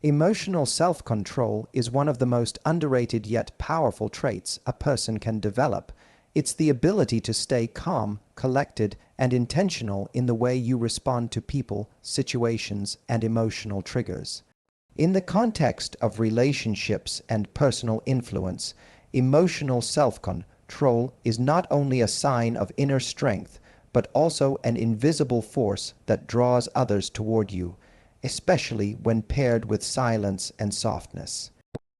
Emotional self-control is one of the most underrated yet powerful traits a person can develop. It's the ability to stay calm, collected, and intentional in the way you respond to people, situations, and emotional triggers. In the context of relationships and personal influence, emotional self-control is not only a sign of inner strength, but also an invisible force that draws others toward you, especially when paired with silence and softness.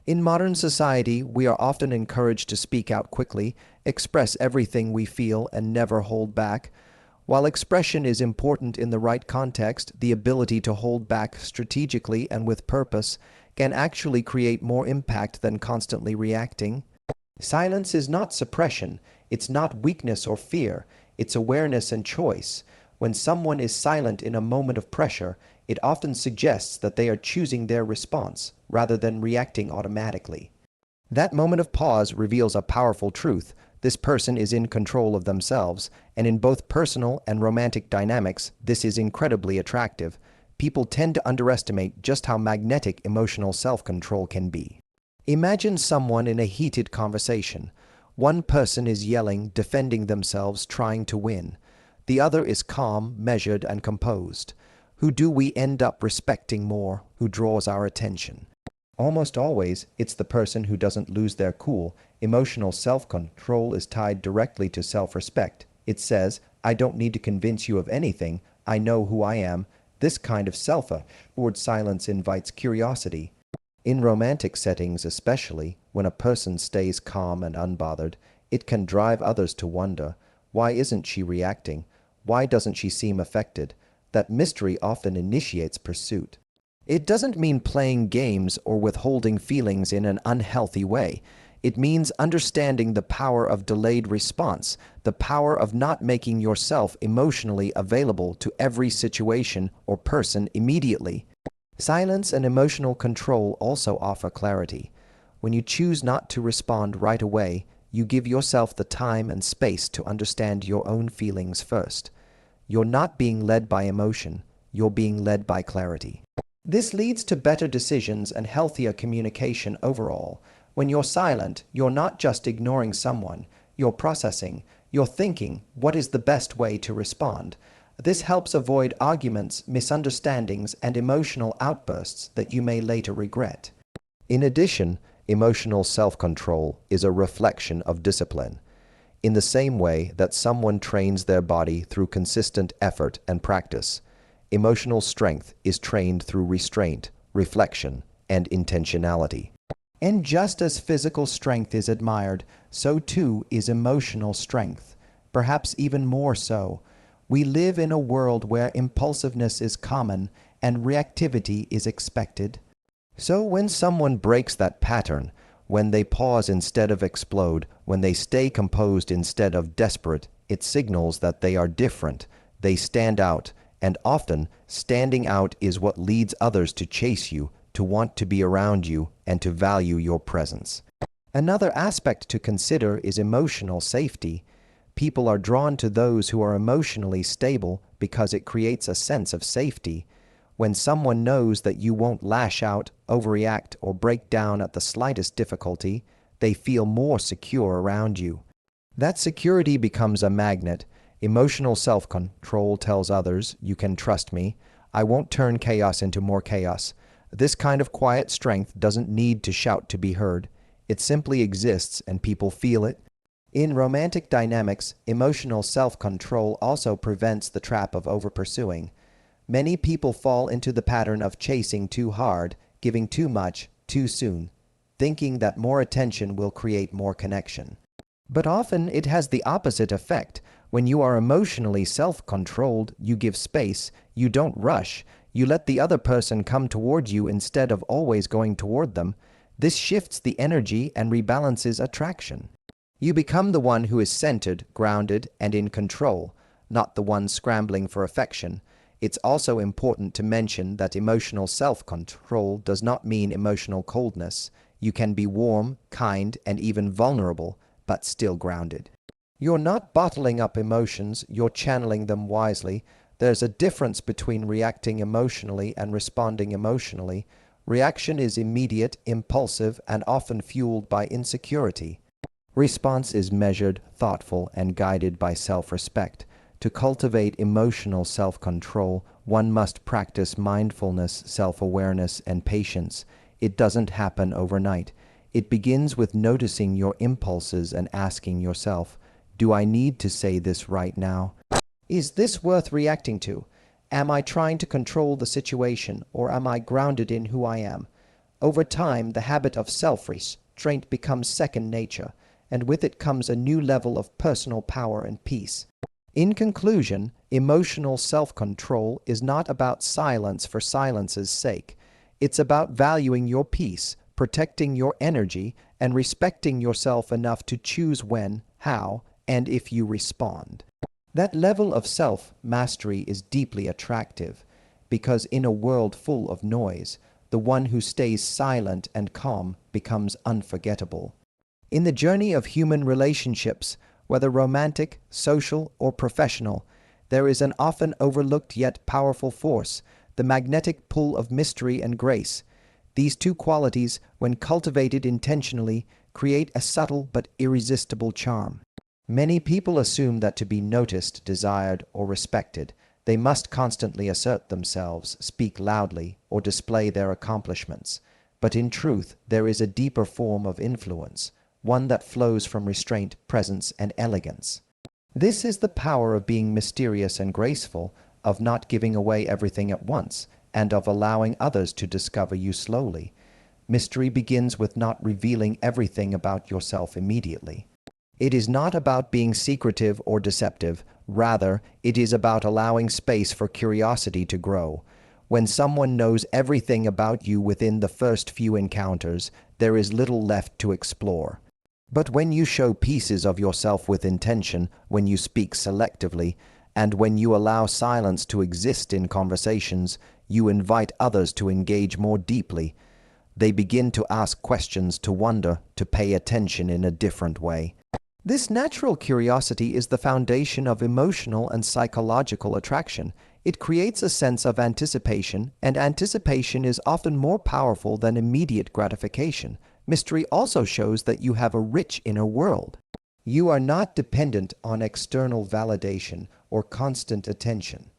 In modern society, we are often encouraged to speak out quickly, express everything we feel, and never hold back. While expression is important in the right context, the ability to hold back strategically and with purpose can actually create more impact than constantly reacting. Silence is not suppression, it's not weakness or fear, it's awareness and choice. When someone is silent in a moment of pressure, it often suggests that they are choosing their response rather than reacting automatically. That moment of pause reveals a powerful truth. This person is in control of themselves, and in both personal and romantic dynamics, this is incredibly attractive. People tend to underestimate just how magnetic emotional self-control can be. Imagine someone in a heated conversation. One person is yelling, defending themselves, trying to win. The other is calm, measured, and composed. Who do we end up respecting more? Who draws our attention? Almost always, it's the person who doesn't lose their cool. Emotional self-control is tied directly to self-respect. It says, I don't need to convince you of anything. I know who I am. This kind of self-assured silence invites curiosity. In romantic settings especially, when a person stays calm and unbothered, it can drive others to wonder, why isn't she reacting? Why doesn't she seem affected? That mystery often initiates pursuit. It doesn't mean playing games or withholding feelings in an unhealthy way. It means understanding the power of delayed response, the power of not making yourself emotionally available to every situation or person immediately. Silence and emotional control also offer clarity. When you choose not to respond right away, you give yourself the time and space to understand your own feelings first. You're not being led by emotion, you're being led by clarity. This leads to better decisions and healthier communication overall. When you're silent, you're not just ignoring someone, you're processing, you're thinking, what is the best way to respond? This helps avoid arguments, misunderstandings, and emotional outbursts that you may later regret. In addition, emotional self-control is a reflection of discipline. In the same way that someone trains their body through consistent effort and practice, emotional strength is trained through restraint, reflection, and intentionality. And just as physical strength is admired, so too is emotional strength, perhaps even more so. We live in a world where impulsiveness is common and reactivity is expected. So when someone breaks that pattern, when they pause instead of explode, when they stay composed instead of desperate, it signals that they are different, they stand out, and often standing out is what leads others to chase you, to want to be around you, and to value your presence. Another aspect to consider is emotional safety. People are drawn to those who are emotionally stable because it creates a sense of safety. When someone knows that you won't lash out, overreact, or break down at the slightest difficulty, they feel more secure around you. That security becomes a magnet. Emotional self-control tells others, you can trust me. I won't turn chaos into more chaos. This kind of quiet strength doesn't need to shout to be heard. It simply exists and people feel it. In romantic dynamics, emotional self-control also prevents the trap of over-pursuing. Many people fall into the pattern of chasing too hard, giving too much, too soon, thinking that more attention will create more connection. But often it has the opposite effect. When you are emotionally self-controlled, you give space, you don't rush, you let the other person come toward you instead of always going toward them. This shifts the energy and rebalances attraction. You become the one who is centered, grounded, and in control, not the one scrambling for affection. It's also important to mention that emotional self-control does not mean emotional coldness. You can be warm, kind, and even vulnerable, but still grounded. You're not bottling up emotions, you're channeling them wisely. There's a difference between reacting emotionally and responding emotionally. Reaction is immediate, impulsive, and often fueled by insecurity. Response is measured, thoughtful, and guided by self-respect. To cultivate emotional self-control, one must practice mindfulness, self-awareness, and patience. It doesn't happen overnight. It begins with noticing your impulses and asking yourself, do I need to say this right now? Is this worth reacting to? Am I trying to control the situation, or am I grounded in who I am? Over time, the habit of self-restraint becomes second nature, and with it comes a new level of personal power and peace. In conclusion, emotional self-control is not about silence for silence's sake. It's about valuing your peace, protecting your energy, and respecting yourself enough to choose when, how, and if you respond. That level of self-mastery is deeply attractive, because in a world full of noise, the one who stays silent and calm becomes unforgettable. In the journey of human relationships, whether romantic, social, or professional, there is an often overlooked yet powerful force, the magnetic pull of mystery and grace. These two qualities, when cultivated intentionally, create a subtle but irresistible charm. Many people assume that to be noticed, desired, or respected, they must constantly assert themselves, speak loudly, or display their accomplishments. But in truth, there is a deeper form of influence, one that flows from restraint, presence, and elegance. This is the power of being mysterious and graceful, of not giving away everything at once, and of allowing others to discover you slowly. Mystery begins with not revealing everything about yourself immediately. It is not about being secretive or deceptive. Rather, it is about allowing space for curiosity to grow. When someone knows everything about you within the first few encounters, there is little left to explore. But when you show pieces of yourself with intention, when you speak selectively, and when you allow silence to exist in conversations, you invite others to engage more deeply. They begin to ask questions, to wonder, to pay attention in a different way. This natural curiosity is the foundation of emotional and psychological attraction. It creates a sense of anticipation, and anticipation is often more powerful than immediate gratification. Mystery also shows that you have a rich inner world. You are not dependent on external validation or constant attention.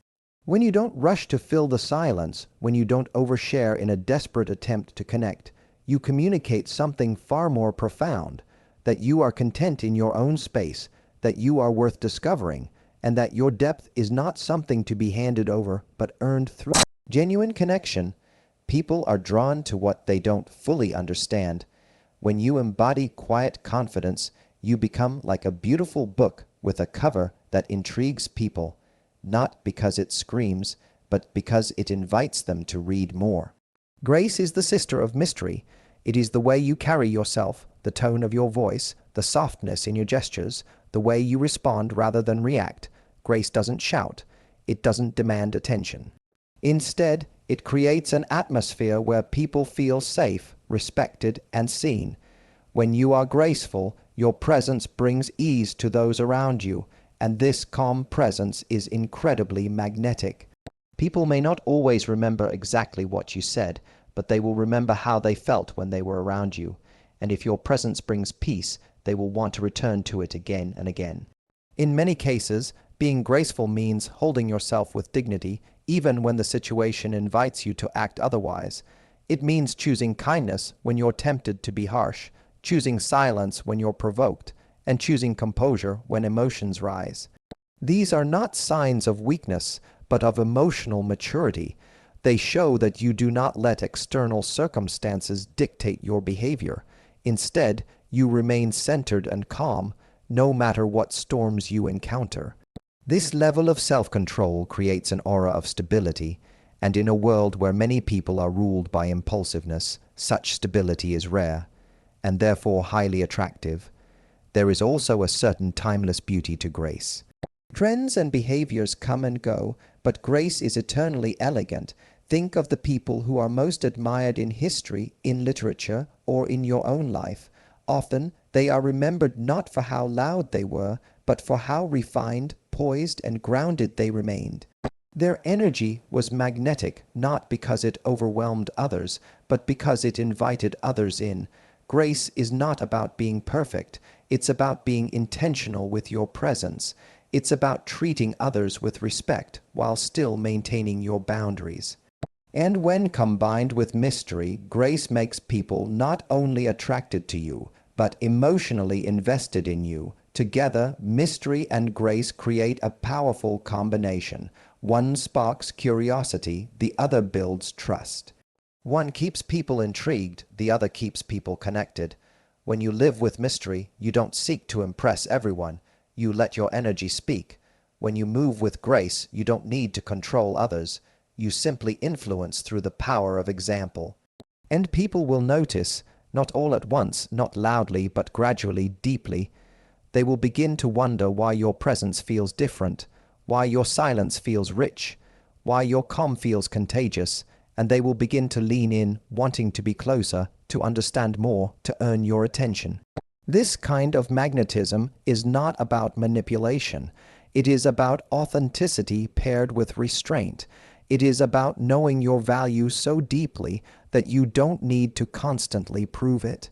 When you don't rush to fill the silence, when you don't overshare in a desperate attempt to connect, you communicate something far more profound, that you are content in your own space, that you are worth discovering, and that your depth is not something to be handed over but earned through genuine connection. People are drawn to what they don't fully understand. When you embody quiet confidence, you become like a beautiful book with a cover that intrigues people, not because it screams, but because it invites them to read more. Grace is the sister of mystery. It is the way you carry yourself, the tone of your voice, the softness in your gestures, the way you respond rather than react. Grace doesn't shout. It doesn't demand attention. Instead, it creates an atmosphere where people feel safe, respected, and seen. When you are graceful, your presence brings ease to those around you, and this calm presence is incredibly magnetic. People may not always remember exactly what you said, but they will remember how they felt when they were around you. And if your presence brings peace, they will want to return to it again and again. In many cases, being graceful means holding yourself with dignity, even when the situation invites you to act otherwise. It means choosing kindness when you're tempted to be harsh, choosing silence when you're provoked, and choosing composure when emotions rise. These are not signs of weakness, but of emotional maturity. They show that you do not let external circumstances dictate your behavior. Instead, you remain centered and calm, no matter what storms you encounter. This level of self-control creates an aura of stability, and in a world where many people are ruled by impulsiveness, such stability is rare, and therefore highly attractive. There is also a certain timeless beauty to grace. Trends and behaviors come and go, but grace is eternally elegant. Think of the people who are most admired in history, in literature, or in your own life. Often, they are remembered not for how loud they were, but for how refined, poised, and grounded they remained. Their energy was magnetic, not because it overwhelmed others, but because it invited others in. Grace is not about being perfect. It's about being intentional with your presence. It's about treating others with respect while still maintaining your boundaries. And when combined with mystery, grace makes people not only attracted to you, but emotionally invested in you. Together, mystery and grace create a powerful combination. One sparks curiosity, the other builds trust. One keeps people intrigued, the other keeps people connected. When you live with mystery, you don't seek to impress everyone. You let your energy speak. When you move with grace, you don't need to control others. You simply influence through the power of example. And people will notice, not all at once, not loudly, but gradually, deeply. They will begin to wonder why your presence feels different, why your silence feels rich, why your calm feels contagious, and they will begin to lean in, wanting to be closer, to understand more, to earn your attention. This kind of magnetism is not about manipulation. It is about authenticity paired with restraint. It is about knowing your value so deeply that you don't need to constantly prove it.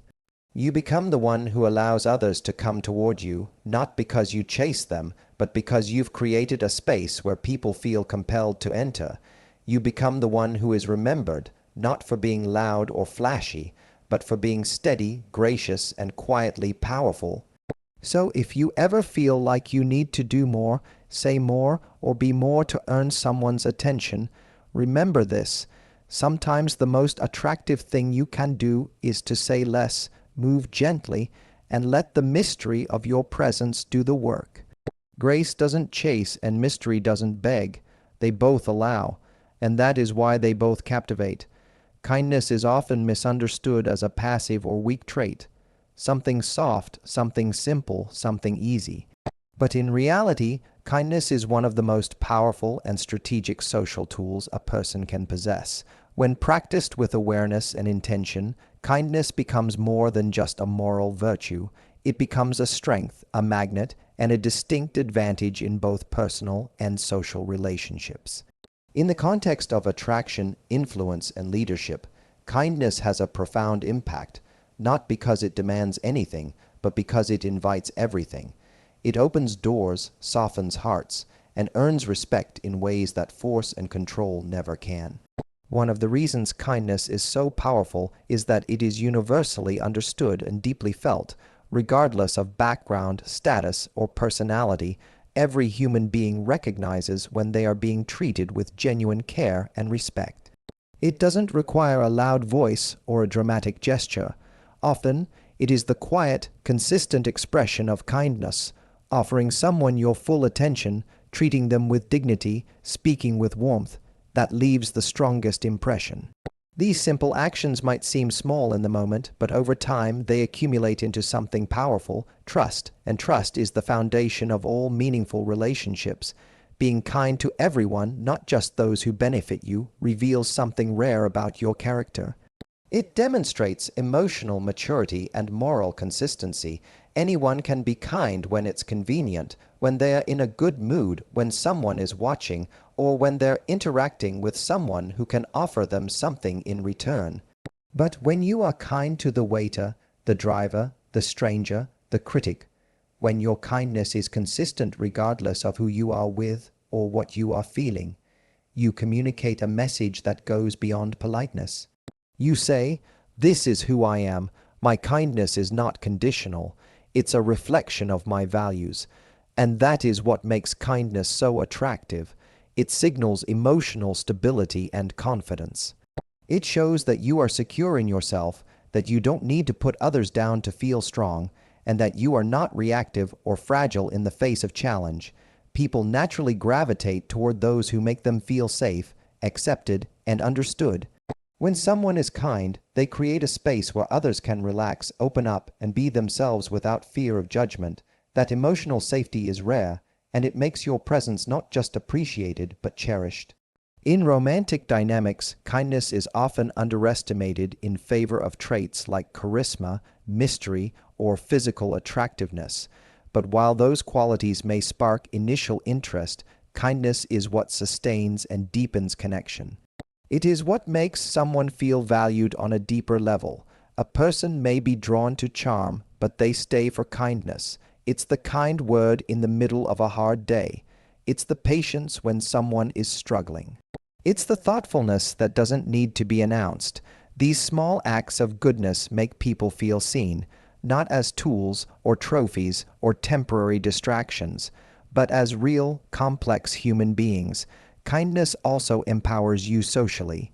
You become the one who allows others to come toward you, not because you chase them, but because you've created a space where people feel compelled to enter. You become the one who is remembered, not for being loud or flashy, but for being steady, gracious, and quietly powerful. So if you ever feel like you need to do more, say more, or be more to earn someone's attention, remember this. Sometimes the most attractive thing you can do is to say less, move gently, and let the mystery of your presence do the work. Grace doesn't chase and mystery doesn't beg. They both allow, and that is why they both captivate. Kindness is often misunderstood as a passive or weak trait, something soft, something simple, something easy. But in reality, kindness is one of the most powerful and strategic social tools a person can possess. When practiced with awareness and intention, kindness becomes more than just a moral virtue. It becomes a strength, a magnet, and a distinct advantage in both personal and social relationships. In the context of attraction, influence, and leadership, kindness has a profound impact, not because it demands anything, but because it invites everything. It opens doors, softens hearts, and earns respect in ways that force and control never can. One of the reasons kindness is so powerful is that it is universally understood and deeply felt, regardless of background, status, or personality. Every human being recognizes when they are being treated with genuine care and respect. It doesn't require a loud voice or a dramatic gesture. Often, it is the quiet, consistent expression of kindness, offering someone your full attention, treating them with dignity, speaking with warmth, that leaves the strongest impression. These simple actions might seem small in the moment, but over time they accumulate into something powerful, trust, and trust is the foundation of all meaningful relationships. Being kind to everyone, not just those who benefit you, reveals something rare about your character. It demonstrates emotional maturity and moral consistency. Anyone can be kind when it's convenient, when they are in a good mood, when someone is watching, or when they're interacting with someone who can offer them something in return. But when you are kind to the waiter, the driver, the stranger, the critic, when your kindness is consistent regardless of who you are with or what you are feeling, you communicate a message that goes beyond politeness. You say, "This is who I am. My kindness is not conditional. It's a reflection of my values." And that is what makes kindness so attractive. It signals emotional stability and confidence. It shows that you are secure in yourself, that you don't need to put others down to feel strong, and that you are not reactive or fragile in the face of challenge. People naturally gravitate toward those who make them feel safe, accepted, and understood. When someone is kind, they create a space where others can relax, open up, and be themselves without fear of judgment. That emotional safety is rare, and it makes your presence not just appreciated, but cherished. In romantic dynamics, kindness is often underestimated in favor of traits like charisma, mystery, or physical attractiveness. But while those qualities may spark initial interest, kindness is what sustains and deepens connection. It is what makes someone feel valued on a deeper level. A person may be drawn to charm, but they stay for kindness. It's the kind word in the middle of a hard day. It's the patience when someone is struggling. It's the thoughtfulness that doesn't need to be announced. These small acts of goodness make people feel seen, not as tools or trophies or temporary distractions, but as real, complex human beings. Kindness also empowers you socially.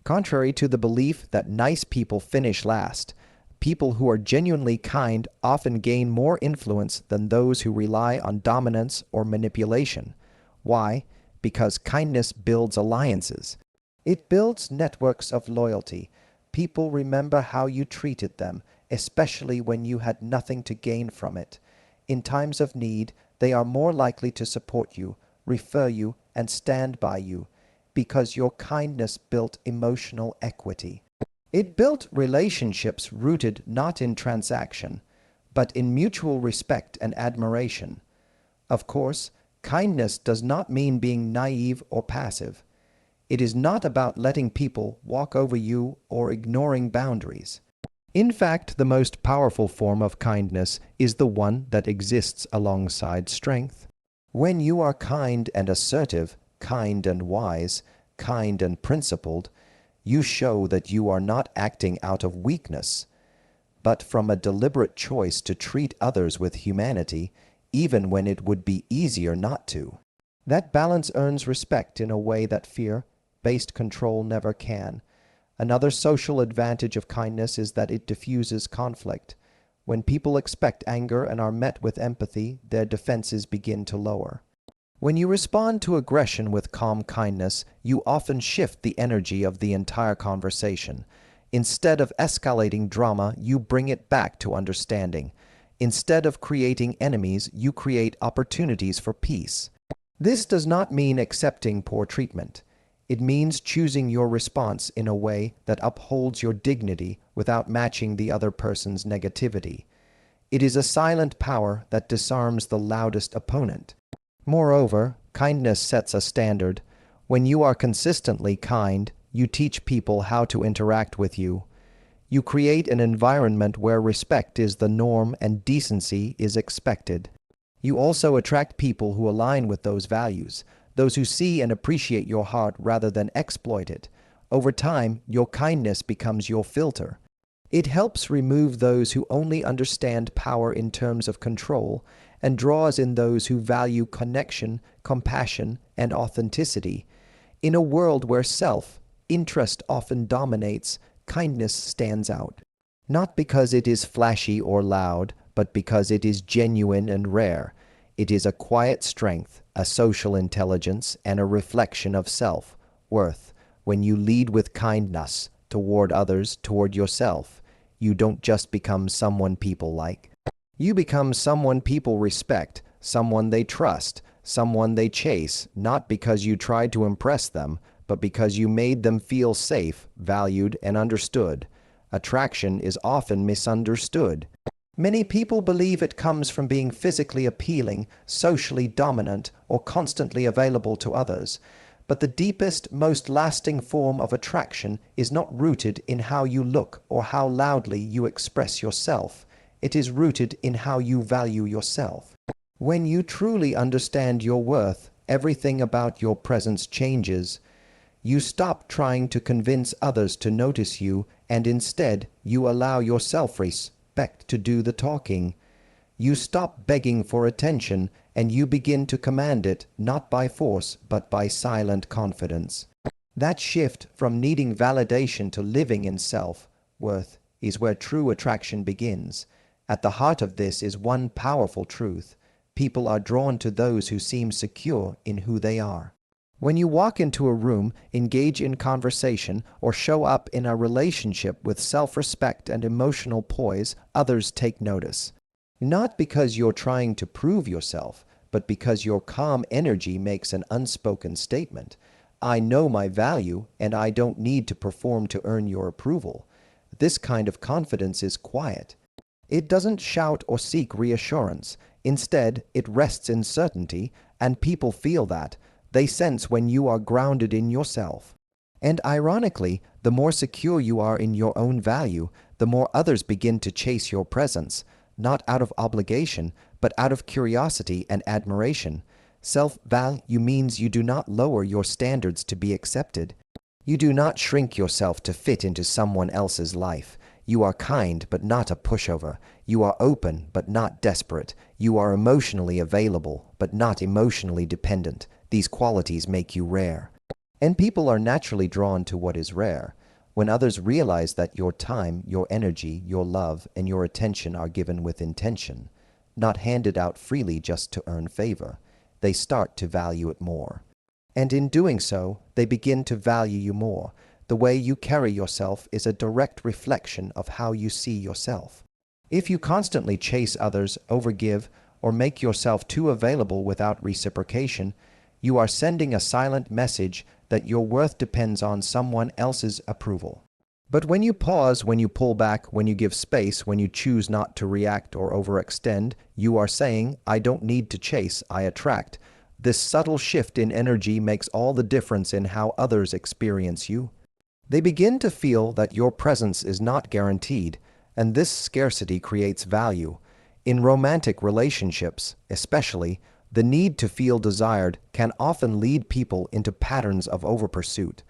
Contrary to the belief that nice people finish last, people who are genuinely kind often gain more influence than those who rely on dominance or manipulation. Why? Because kindness builds alliances. It builds networks of loyalty. People remember how you treated them, especially when you had nothing to gain from it. In times of need, they are more likely to support you, refer you, and stand by you, because your kindness built emotional equity. It built relationships rooted not in transaction, but in mutual respect and admiration. Of course, kindness does not mean being naive or passive. It is not about letting people walk over you or ignoring boundaries. In fact, the most powerful form of kindness is the one that exists alongside strength. When you are kind and assertive, kind and wise, kind and principled, you show that you are not acting out of weakness, but from a deliberate choice to treat others with humanity, even when it would be easier not to. That balance earns respect in a way that fear-based control never can. Another social advantage of kindness is that it diffuses conflict. When people expect anger and are met with empathy, their defenses begin to lower. When you respond to aggression with calm kindness, you often shift the energy of the entire conversation. Instead of escalating drama, you bring it back to understanding. Instead of creating enemies, you create opportunities for peace. This does not mean accepting poor treatment. It means choosing your response in a way that upholds your dignity without matching the other person's negativity. It is a silent power that disarms the loudest opponent. Moreover, kindness sets a standard. When you are consistently kind, you teach people how to interact with you. You create an environment where respect is the norm and decency is expected. You also attract people who align with those values, those who see and appreciate your heart rather than exploit it. Over time, your kindness becomes your filter. It helps remove those who only understand power in terms of control and draws in those who value connection, compassion, and authenticity. In a world where self-interest often dominates, kindness stands out. Not because it is flashy or loud, but because it is genuine and rare. It is a quiet strength, a social intelligence, and a reflection of self-worth. When you lead with kindness toward others, toward yourself, you don't just become someone people like. You become someone people respect, someone they trust, someone they chase, not because you tried to impress them, but because you made them feel safe, valued, and understood. Attraction is often misunderstood. Many people believe it comes from being physically appealing, socially dominant, or constantly available to others. But the deepest, most lasting form of attraction is not rooted in how you look or how loudly you express yourself. It is rooted in how you value yourself. When you truly understand your worth, everything about your presence changes. You stop trying to convince others to notice you, and instead you allow your self-respect to do the talking. You stop begging for attention, and you begin to command it, not by force, but by silent confidence. That shift from needing validation to living in self-worth is where true attraction begins. At the heart of this is one powerful truth. People are drawn to those who seem secure in who they are. When you walk into a room, engage in conversation, or show up in a relationship with self-respect and emotional poise, others take notice. Not because you're trying to prove yourself, but because your calm energy makes an unspoken statement. I know my value, and I don't need to perform to earn your approval. This kind of confidence is quiet. It doesn't shout or seek reassurance. Instead, it rests in certainty, and people feel that. They sense when you are grounded in yourself. And ironically, the more secure you are in your own value, the more others begin to chase your presence, not out of obligation, but out of curiosity and admiration. Self-value means you do not lower your standards to be accepted. You do not shrink yourself to fit into someone else's life. You are kind, but not a pushover. You are open, but not desperate. You are emotionally available, but not emotionally dependent. These qualities make you rare. And people are naturally drawn to what is rare. When others realize that your time, your energy, your love, and your attention are given with intention, not handed out freely just to earn favor, they start to value it more. And in doing so, they begin to value you more. The way you carry yourself is a direct reflection of how you see yourself. If you constantly chase others, overgive, or make yourself too available without reciprocation, you are sending a silent message that your worth depends on someone else's approval. But when you pause, when you pull back, when you give space, when you choose not to react or overextend, you are saying, I don't need to chase, I attract. This subtle shift in energy makes all the difference in how others experience you. They begin to feel that your presence is not guaranteed, and this scarcity creates value. In romantic relationships, especially, the need to feel desired can often lead people into patterns of overpursuit.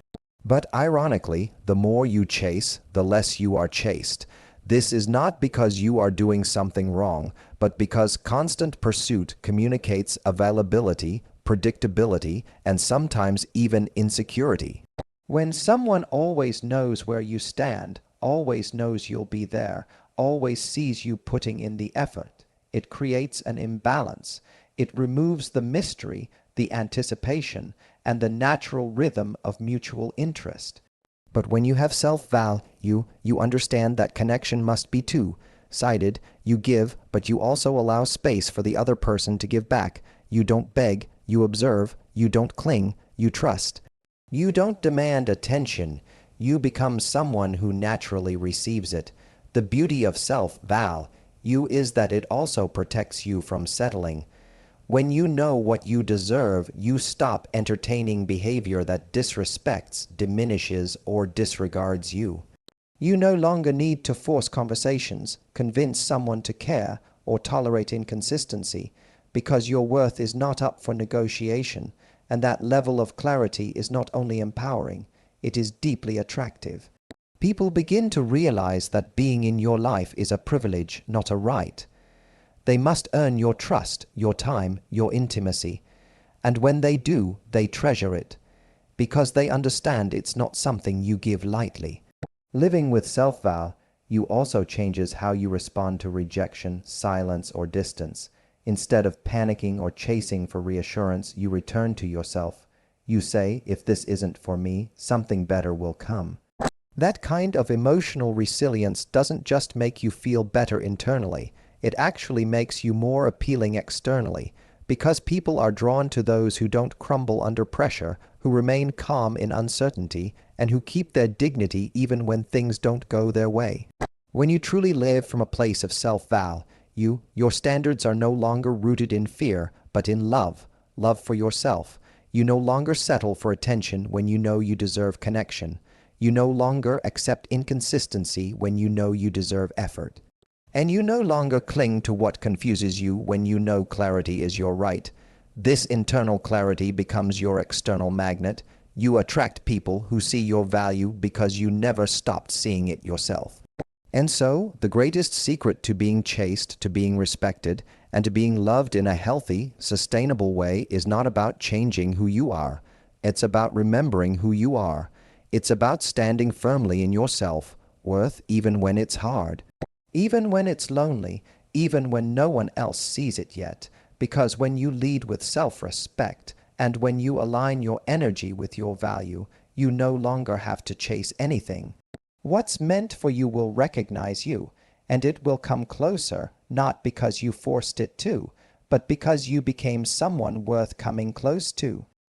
But ironically, the more you chase, the less you are chased. This is not because you are doing something wrong, but because constant pursuit communicates availability, predictability, and sometimes even insecurity. When someone always knows where you stand, always knows you'll be there, always sees you putting in the effort, it creates an imbalance. It removes the mystery, the anticipation, and the natural rhythm of mutual interest. But when you have self-value, you understand that connection must be two-sided. You give, but you also allow space for the other person to give back. You don't beg, you observe, you don't cling, you trust. You don't demand attention, you become someone who naturally receives it. The beauty of self-value is that it also protects you from settling. When you know what you deserve, you stop entertaining behavior that disrespects, diminishes, or disregards you. You no longer need to force conversations, convince someone to care, or tolerate inconsistency, because your worth is not up for negotiation, and that level of clarity is not only empowering, it is deeply attractive. People begin to realize that being in your life is a privilege, not a right. They must earn your trust, your time, your intimacy. And when they do, they treasure it, because they understand it's not something you give lightly. Living with self-value also changes how you respond to rejection, silence, or distance. Instead of panicking or chasing for reassurance, you return to yourself. You say, if this isn't for me, something better will come. That kind of emotional resilience doesn't just make you feel better internally. It actually makes you more appealing externally, because people are drawn to those who don't crumble under pressure, who remain calm in uncertainty, and who keep their dignity even when things don't go their way. When you truly live from a place of self-value, your standards are no longer rooted in fear, but in love for yourself. You no longer settle for attention when you know you deserve connection. You no longer accept inconsistency when you know you deserve effort. And you no longer cling to what confuses you when you know clarity is your right. This internal clarity becomes your external magnet. You attract people who see your value because you never stopped seeing it yourself. And so, the greatest secret to being chaste, to being respected, and to being loved in a healthy, sustainable way is not about changing who you are. It's about remembering who you are. It's about standing firmly in your self-worth even when it's hard. Even when it's lonely, even when no one else sees it yet, because when you lead with self-respect and when you align your energy with your value, you no longer have to chase anything. What's meant for you will recognize you, and it will come closer, not because you forced it to, but because you became someone worth coming close to.